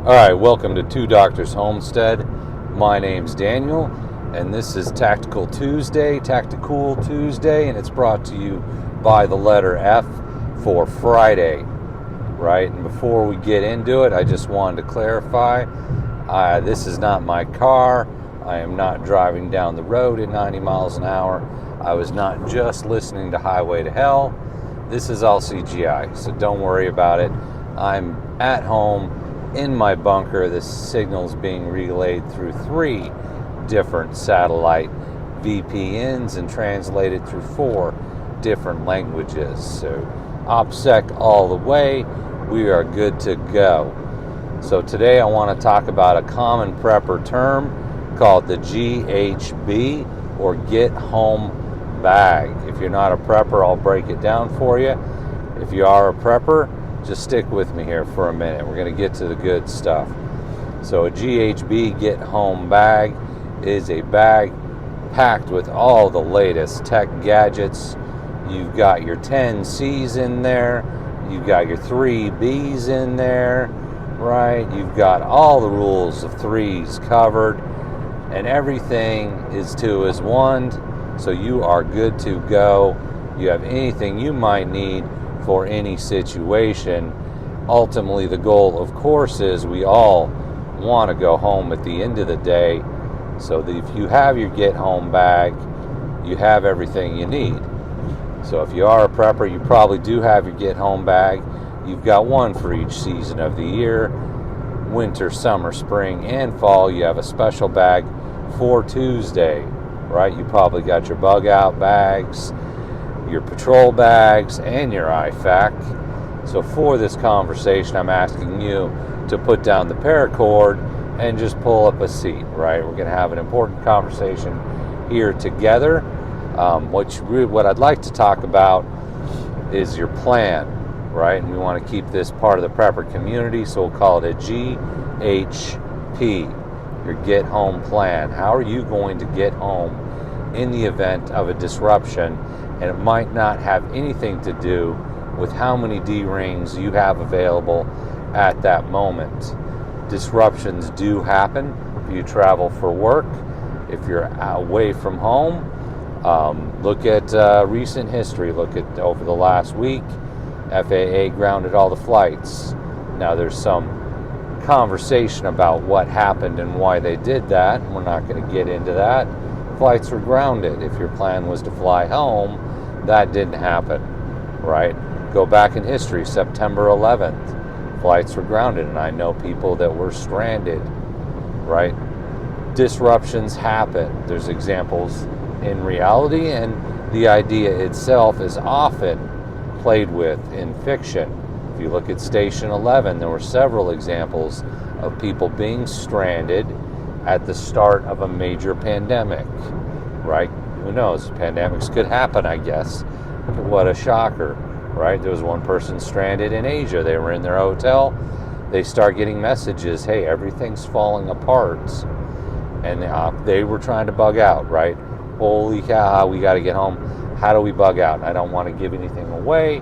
All right, welcome to Two Doctors Homestead. My name's Daniel, and this is Tactical Tuesday, and it's brought to you by the letter F for Friday, right? And before we get into it, I just wanted to clarify, this is not my car. I am not driving down the road at 90 miles an hour. I was not just listening to Highway to Hell. This is all CGI, so don't worry about it. I'm at home in my bunker. The signal's being relayed through 3 different satellite VPNs and translated through 4 different languages. So OPSEC all the way, we are good to go. So today I want to talk about a common prepper term called the GHB, or Get Home Bag. If you're not a prepper, I'll break it down for you. If you are a prepper, just stick with me here for a minute. We're going to get to the good stuff. So a GHB Get Home Bag is a bag packed with all the latest tech gadgets. You've got your 10 C's in there. You've got your 3 B's in there, right? You've got all the rules of threes covered, and everything is 2 is 1. So you are good to go. You have anything you might need for any situation. Ultimately, the goal, of course, is we all want to go home at the end of the day. So that if you have your get home bag, you have everything you need. So if you are a prepper, you probably do have your get home bag. You've got one for each season of the year. Winter, summer, spring, and fall. You have a special bag for Tuesday, right? You probably got your bug out bags, your patrol bags, and your IFAC. So for this conversation, I'm asking you to put down the paracord and just pull up a seat, right? We're going to have an important conversation here together. What I'd like to talk about is your plan, right? And we want to keep this part of the prepper community, so we'll call it a GHP, your get home plan. How are you going to get home in the event of a disruption? And it might not have anything to do with how many D-rings you have available at that moment. Disruptions do happen if you travel for work, if you're away from home. Look at recent history. Look at over the last week, FAA grounded all the flights. Now there's some conversation about what happened and why they did that. We're not going to get into that. Flights were grounded. If your plan was to fly home, that didn't happen, right? Go back in history, September 11th, flights were grounded, and I know people that were stranded, right? Disruptions happen. There's examples in reality, and the idea itself is often played with in fiction. If you look at Station 11, there were several examples of people being stranded at the start of a major pandemic, right? Who knows? Pandemics could happen, I guess. What a shocker, right? There was one person stranded in Asia. They were in their hotel. They start getting messages, hey, everything's falling apart. And they were trying to bug out, right? Holy cow, we got to get home. How do we bug out? I don't want to give anything away,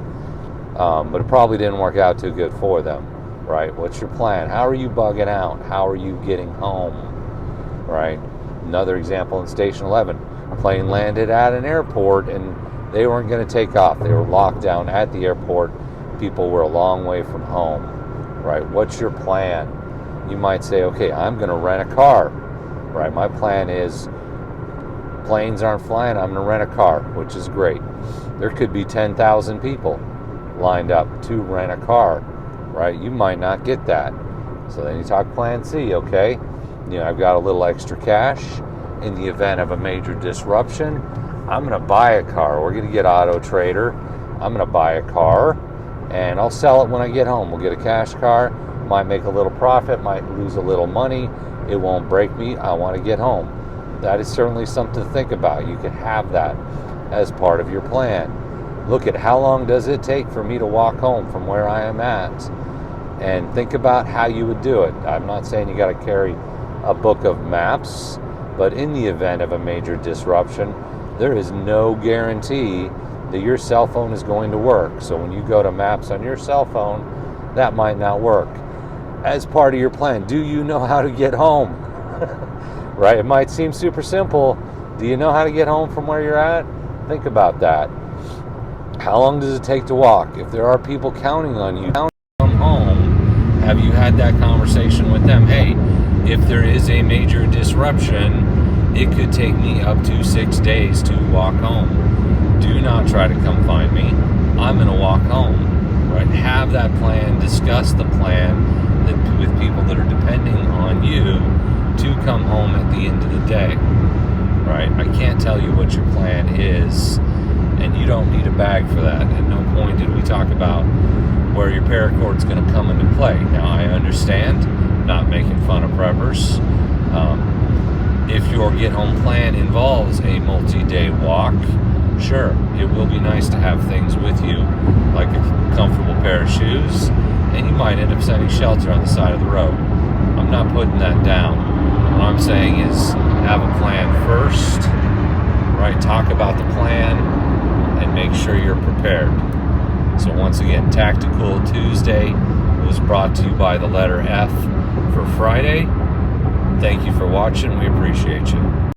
but it probably didn't work out too good for them, right? What's your plan? How are you bugging out? How are you getting home, right? Another example in Station 11. Plane landed at an airport and they weren't going to take off. They were locked down at the airport. People were a long way from home, right? What's your plan? You might say, okay, I'm going to rent a car, right? My plan is planes aren't flying. I'm going to rent a car, which is great. There could be 10,000 people lined up to rent a car, right? You might not get that. So then you talk plan C, okay? You know, I've got a little extra cash. In the event of a major disruption, I'm going to buy a car. We're going to get Auto Trader. I'm going to buy a car, and I'll sell it when I get home. We'll get a cash car. Might make a little profit, might lose a little money. It won't break me. I want to get home. That is certainly something to think about. You can have that as part of your plan. Look at how long does it take for me to walk home from where I am at, and think about how you would do it. I'm not saying you got to carry a book of maps, but in the event of a major disruption, there is no guarantee that your cell phone is going to work. So when you go to maps on your cell phone, that might not work. as part of your plan. Do you know how to get home? Right? It might seem super simple. Do you know how to get home from where you're at? Think about that. How long does it take to walk? If there are people counting on you to come home, have you had that conversation with them? Hey, if there is a major disruption, it could take me up to 6 days to walk home. Do not try to come find me. I'm going to walk home. Right? Have that plan. Discuss the plan with people that are depending on you to come home at the end of the day. Right? I can't tell you what your plan is, and you don't need a bag for that. At no point did we talk about where your paracord's going to come into play. Now, I understand, not making fun of preppers. If your get home plan involves a multi-day walk, sure, it will be nice to have things with you, like a comfortable pair of shoes, and you might end up setting shelter on the side of the road. I'm not putting that down. What I'm saying is have a plan first, right? Talk about the plan and make sure you're prepared. So once again, Tactical Tuesday was brought to you by the letter F for Friday. Thank you for watching. We appreciate you.